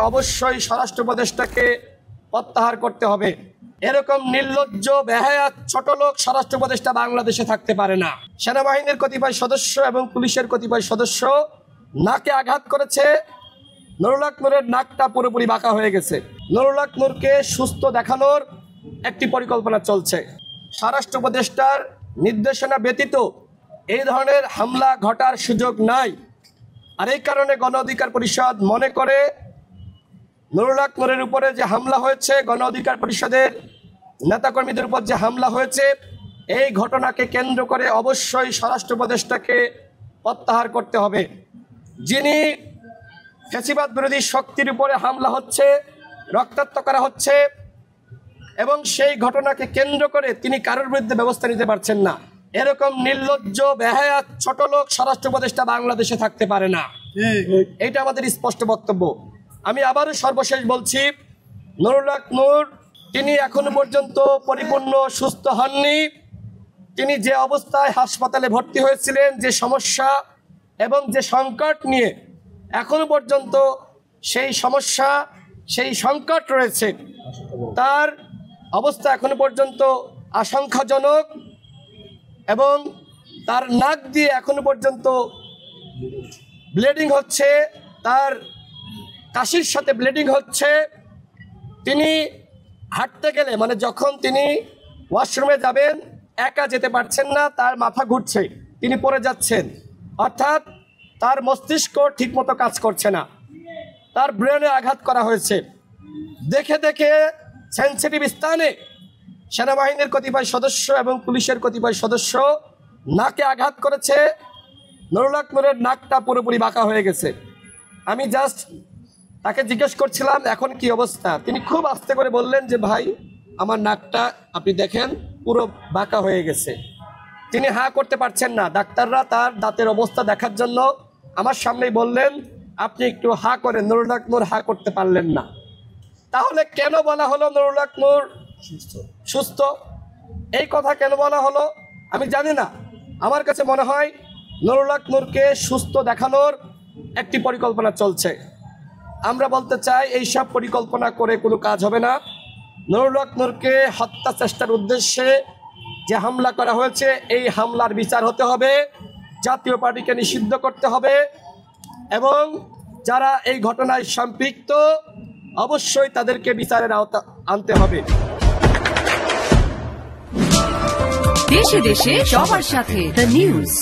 অবশ্যই স্বরাষ্ট্র উপদেষ্টাকে প্রত্যাহার করতে হবে। এরকম নির্লজ্জ বেহায়া ছোট লোক স্বরাষ্ট্র উপদেষ্টা বাংলাদেশে থাকতে পারে না। সেনাবাহিনীর কতিপয় সদস্য এবং পুলিশের কতিপয় সদস্য নাকে আঘাত করেছে। নুরুল হক নূরের নাকটা পুরোপুরি বাঁকা হয়ে গেছে। নুরুল হক নূরকে সুস্থ দেখানোর একটি পরিকল্পনা চলছে। স্বরাষ্ট্র উপদেষ্টার নির্দেশনা ব্যতীত এই ধরনের হামলা ঘটার সুযোগ নাই। আর এই কারণে গণ অধিকার পরিষদ মনে করে নুরুল হক নূরের উপরে যে হামলা হয়েছে, গণ অধিকার পরিষদের নেতাকর্মীদের উপর যে হামলা হয়েছে, এই ঘটনাকে কেন্দ্র করে অবশ্যই স্বরাষ্ট্র উপদেষ্টাকে প্রত্যাহার করতে হবে। যিনি ফ্যাসিবাদ বিরোধী শক্তির উপরে হামলা হচ্ছে, রক্তাক্ত করা হচ্ছে এবং সেই ঘটনাকে কেন্দ্র করে তিনি কারোর বিরুদ্ধে ব্যবস্থা নিতে পারছেন না, এরকম নির্লজ্জ বেহায়া ছোট লোক স্বরাষ্ট্র উপদেষ্টা বাংলাদেশে থাকতে পারে না। এটা আমাদের স্পষ্ট বক্তব্য। আমি আবারও সর্বশেষ বলছি, নুরুল হক নূর তিনি এখনো পর্যন্ত পরিপূর্ণ সুস্থ হননি। তিনি যে অবস্থায় হাসপাতালে ভর্তি হয়েছিলেন, যে সমস্যা এবং যে সংকট নিয়ে এখনো পর্যন্ত সেই সমস্যা, সেই সংকট রয়েছে, তার অবস্থা এখনো পর্যন্ত আশঙ্কাজনক এবং তার নাক দিয়ে এখনো পর্যন্ত ব্লিডিং হচ্ছে, তার কাশির সাথে ব্লিডিং হচ্ছে। তিনি হাঁটতে গেলে, মানে যখন তিনি ওয়াশরুমে যাবেন, একা যেতে পারছেন না, তার মাথা ঘুরছে, তিনি পড়ে যাচ্ছেন। অর্থাৎ তার মস্তিষ্ক ঠিকমতো কাজ করছে না, তার ব্রেনে আঘাত করা হয়েছে। দেখে দেখে সেন্সিটিভ স্থানে সেনাবাহিনীর কতিপয় সদস্য এবং পুলিশের কতিপয় সদস্য নাকে আঘাত করেছে। নুরুল হক নূরের নাকটা পুরোপুরি বাঁকা হয়ে গেছে। আমি জাস্ট তাকে জিজ্ঞেস করছিলাম এখন কি অবস্থা। তিনি খুব আস্তে করে বললেন যে ভাই, আমার নাকটা আপনি দেখেন পুরো বাঁকা হয়ে গেছে। তিনি হাঁ করতে পারছেন না। ডাক্তাররা তার দাঁতের অবস্থা দেখার জন্য আমার সামনেই বললেন, আপনি একটু হাঁ করেন। নুরুল হক নূর হাঁ করতে পারলেন না। তাহলে কেন বলা হলো নুরুল হক নূর সুস্থ? এই কথা কেন বলা হলো আমি জানি না। আমার কাছে মনে হয় নুরুল হক নূরকে সুস্থ দেখানোর একটি পরিকল্পনা চলছে। আমরা বলতে চাই, এইসব পরিকল্পনা করে কোনো কাজ হবে না। নুরুল হক নূরকে হত্যা চেষ্টার উদ্দেশ্যে যে হামলা করা হয়েছে, এই হামলার বিচার হতে হবে, জাতীয় পার্টিকে নিষিদ্ধ করতে হবে এবং যারা এই ঘটনায় সম্পৃক্ত অবশ্যই তাদেরকে বিচারের আওতা আনতে হবে। দেশে দেশে সবার সাথে দ্য নিউজ।